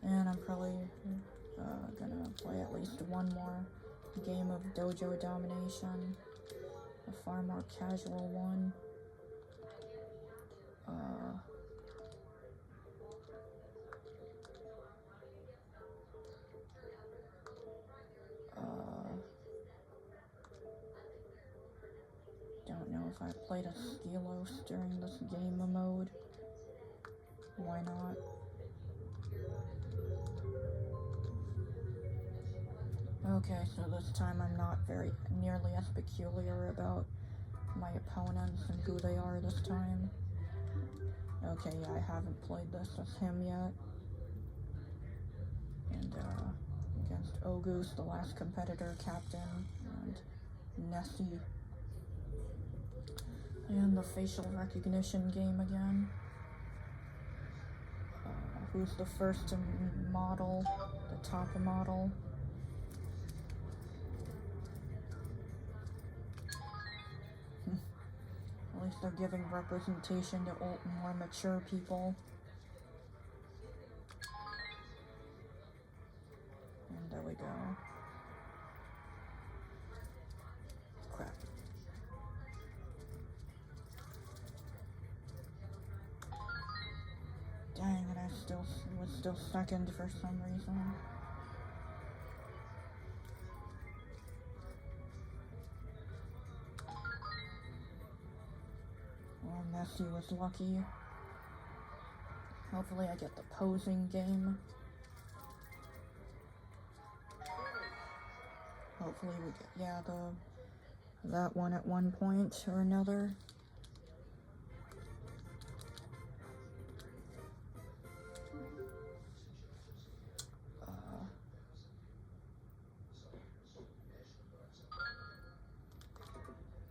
And I'm probably gonna play at least one more game of Dojo Domination, a far more casual one. Don't know if I played a Skelos during this game mode. Why not? Okay, so this time I'm not nearly as peculiar about my opponents and who they are this time. Okay, yeah, I haven't played this as him yet. And against Ogus, the last competitor, Captain, and Nessie. And the facial recognition game again. Who's the first model? The top model? At least they're giving representation to more mature people. And there we go. Crap. Dang it, I was still second for some reason. Well, Nessie was lucky. Hopefully I get the posing game. Hopefully we get, yeah, that one at one point or another.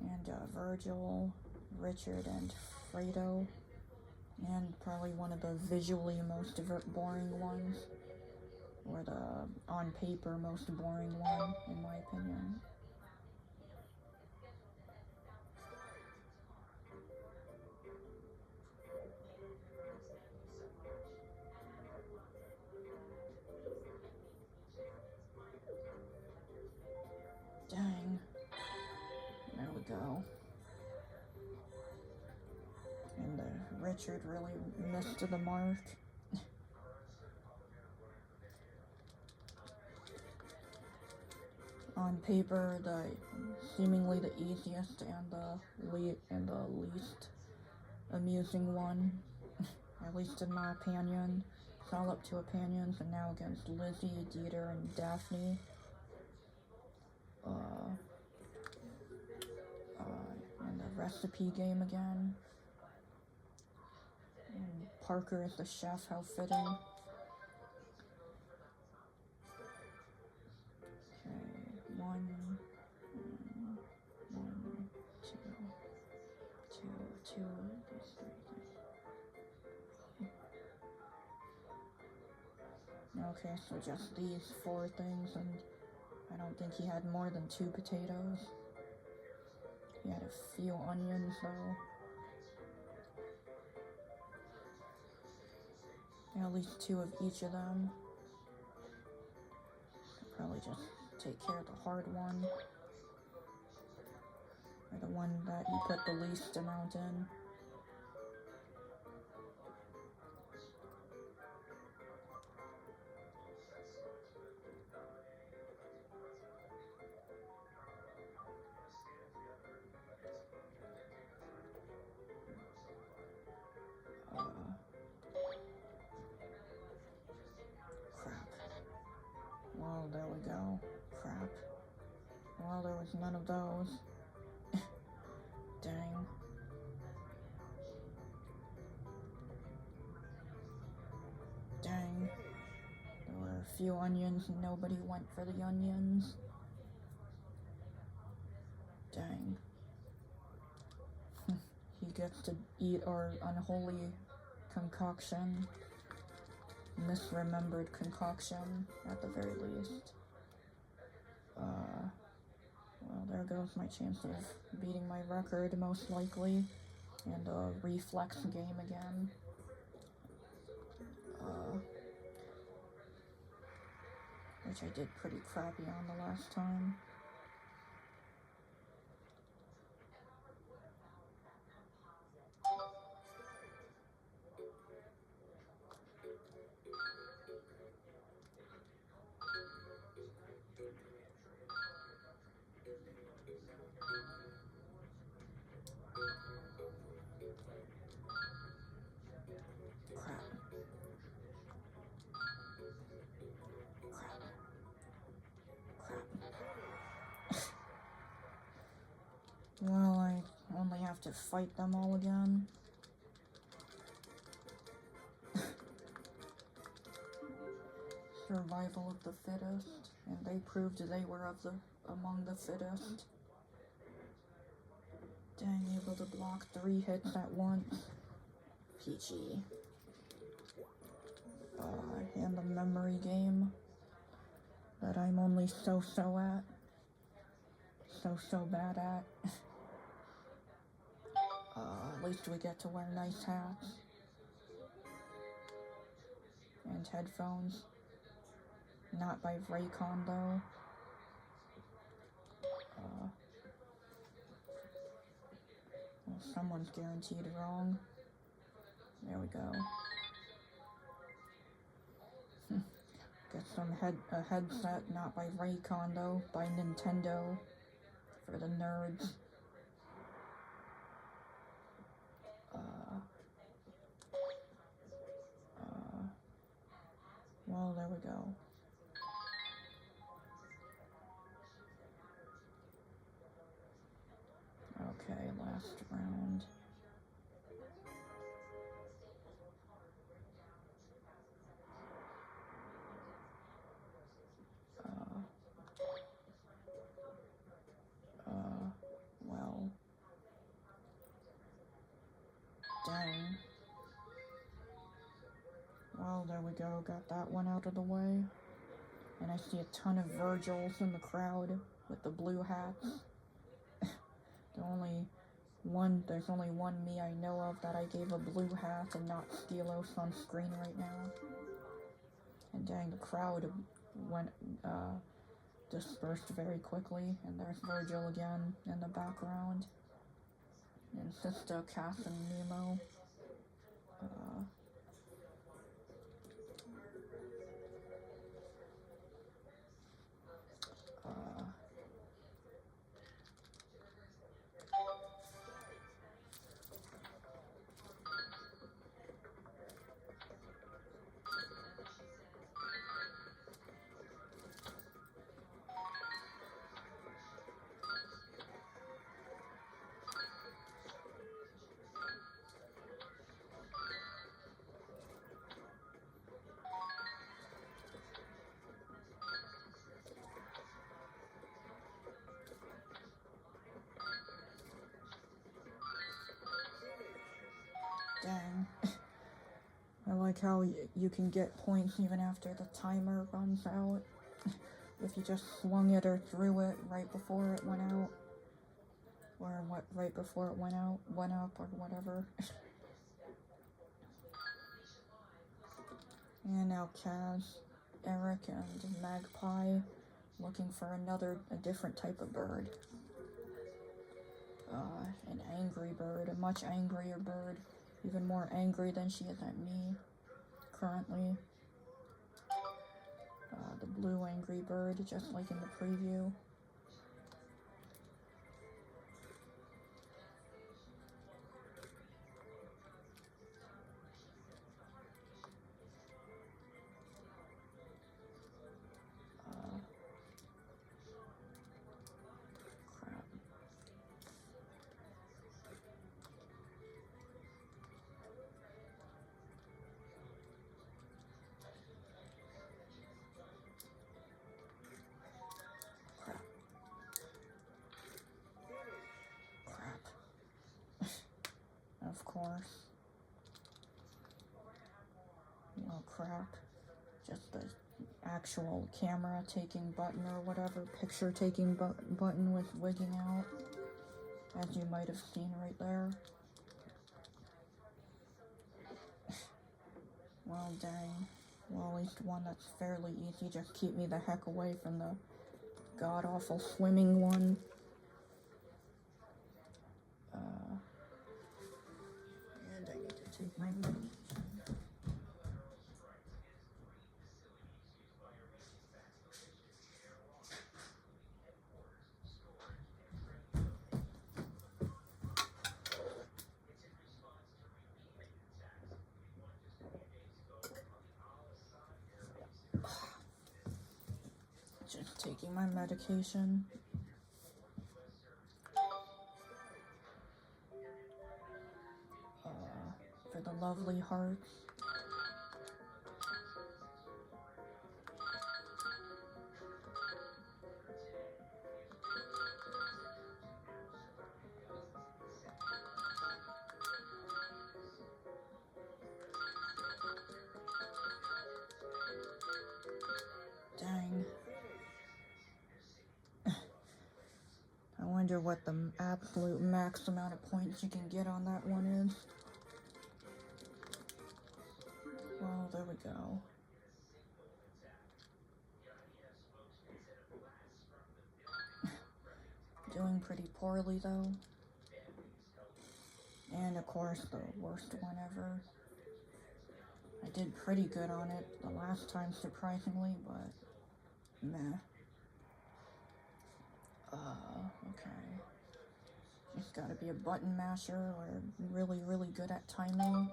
And Virgil, Richard, and Fredo. And probably one of the visually most boring ones. Or the, on paper, most boring one, in my opinion. Dang. There we go. And Richard really missed the mark. On paper, seemingly the easiest and the least amusing one, at least in my opinion. It's all up to opinions, and now against Lizzie, Dieter, and Daphne. And the recipe game again. And Parker is the chef, how fitting. Okay, one, two, these three. Okay, so just these 4 things, and I don't think he had more than 2 potatoes. He had a few onions, though. At least 2 of each of them. I'll probably just take care of the hard one. Or the one that you put the least amount in. Crap. Well, there we go. Crap. Well, there was none of those. Dang. Dang. There were a few onions and nobody went for the onions. Dang. He gets to eat our unholy concoction. Misremembered concoction, at the very least. Well, there goes my chance of beating my record, most likely. And a reflex game again. which I did pretty crappy on the last time. Well, I only have to fight them all again. Survival of the fittest, and they proved they were among the fittest. Dang, able to block 3 hits at once. Peachy. And the memory game that I'm only so-so at. So bad at. At least we get to wear nice hats. And headphones. Not by Raycon, though. Well, someone's guaranteed wrong. There we go. Get a headset, not by Raycon, though. By Nintendo. For the nerds. Well, there we go. Okay, last round. Well. Dang. Well, there we go. Got that one out of the way. And I see a ton of Virgils in the crowd with the blue hats. There's only one me I know of that I gave a blue hat and not Steelos on screen right now. And dang, the crowd went, dispersed very quickly. And there's Virgil again in the background. And Sister, Cass, and Nemo. Dang. I like how you can get points even after the timer runs out. If you just swung it or threw it right before it went out. Or right before it went up or whatever. And now Kaz, Eric, and Magpie looking for a different type of bird. An angry bird, a much angrier bird. Even more angry than she is at me, currently. The blue angry bird, just like in the preview. Of course. Oh crap. Just the actual camera taking button or whatever, picture taking button was wigging out. As you might have seen right there. Well, dang. Well, at least one that's fairly easy. Just keep me the heck away from the god-awful swimming one. And I need to take my medication. Just taking my medication. For the lovely hearts. Dang. I wonder what the absolute max amount of points you can get on that one is. Well, there we go. Doing pretty poorly though. And of course the worst one ever. I did pretty good on it the last time, surprisingly, but meh. Okay. Just gotta be a button masher or really, really good at timing.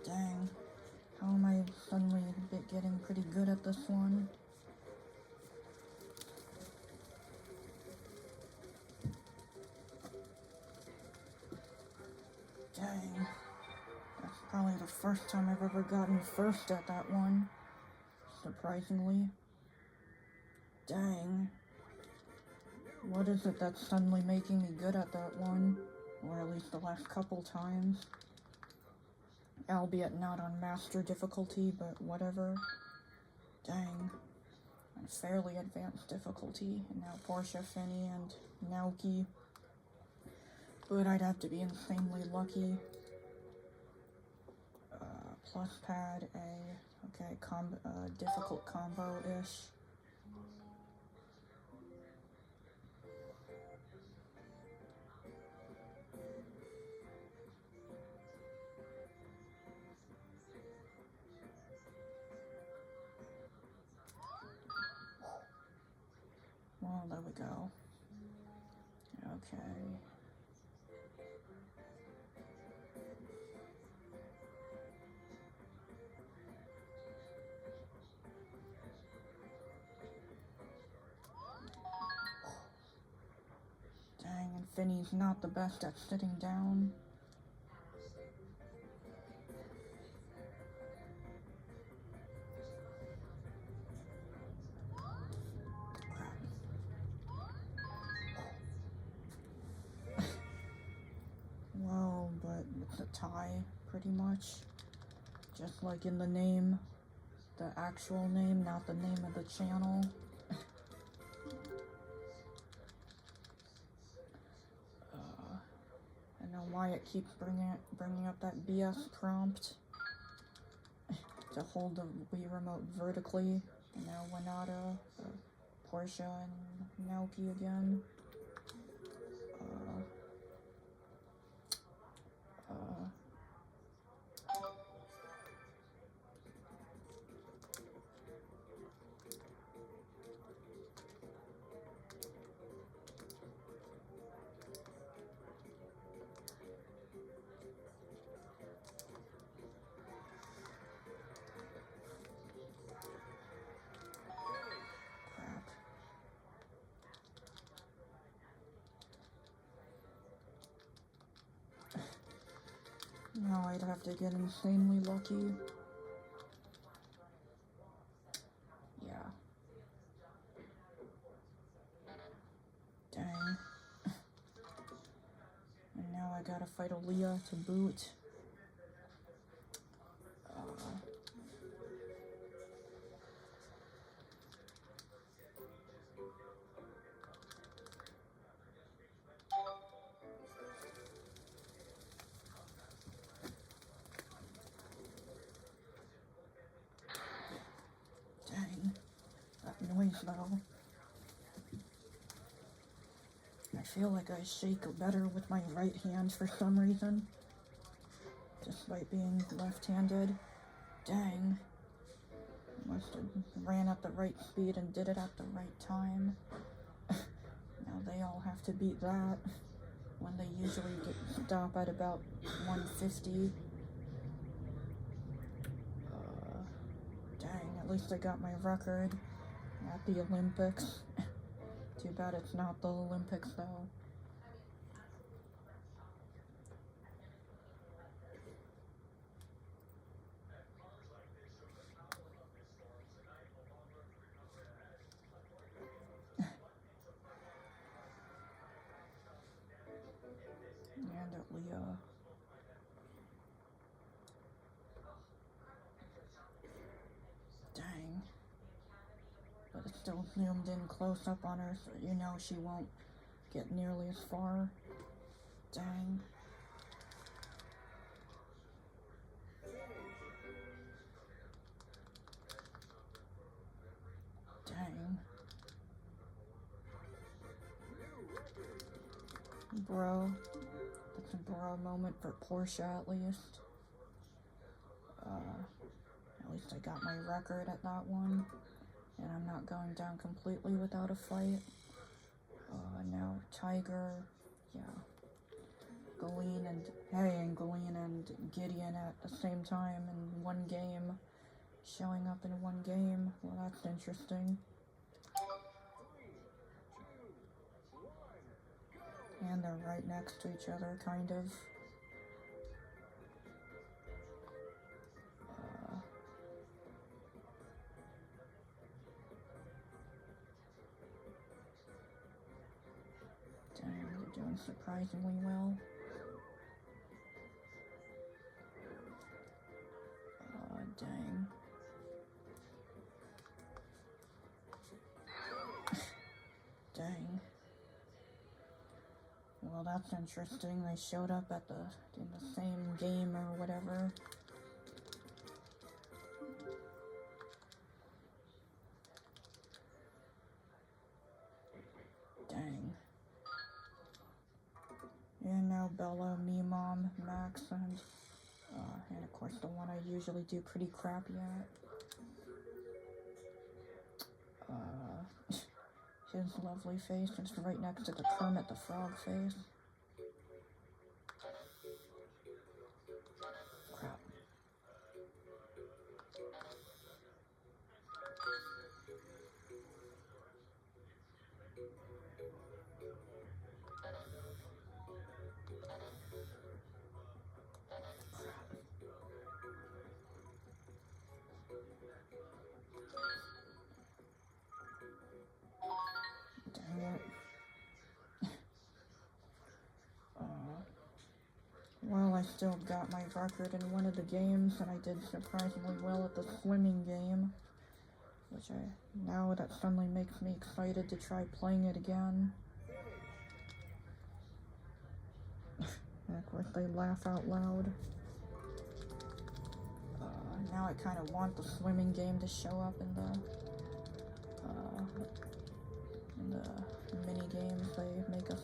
Dang. How am I suddenly getting pretty good at this one? Dang. That's probably the first time I've ever gotten first at that one. Surprisingly. Dang. What is it that's suddenly making me good at that one? Or at least the last couple times. Albeit not on master difficulty, but whatever. Dang. On fairly advanced difficulty. And now Portia, Finny, and Naoki. But I'd have to be insanely lucky. Plus pad A. Okay, difficult combo-ish. Well, there we go. Okay. Dang, and Finny's not the best at sitting down. Well, but it's a tie, pretty much. Just like in the name. The actual name, not the name of the channel. I know why it keeps bringing up that BS prompt to hold the Wii remote vertically. And now Winata, Portia, and Naoki again. Now I'd have to get insanely lucky. Yeah. Dang. And now I gotta fight Aaliyah to boot. games though. I feel like I shake better with my right hand for some reason, despite being left-handed. Dang. Must have ran at the right speed and did it at the right time. Now they all have to beat that when they usually stop at about 150. Dang, at least I got my record at the Olympics. Too bad it's not the Olympics though. And at Leah. Dang. But it's still zoomed in close up on her, so you know she won't get nearly as far. Dang. Dang. Bro. That's a bro moment for Portia at least. At least I got my record at that one. And I'm not going down completely without a fight. Now Tiger, yeah. Galeen and Gideon at the same time in one game. Showing up in one game. Well, that's interesting. And they're right next to each other, kind of. Dang, they're doing surprisingly well. Dang. Dang. Well, that's interesting. They showed up at in the same game or whatever. Dang. And now Bella, me, Mom, Max, and of course the one I usually do pretty crappy at. His lovely face is right next to the Kermit the Frog face. Crap. Dang it. Well, I still got my record in one of the games, and I did surprisingly well at the swimming game, which now that suddenly makes me excited to try playing it again. And of course they laugh out loud. Now I kind of want the swimming game to show up in the mini games they make us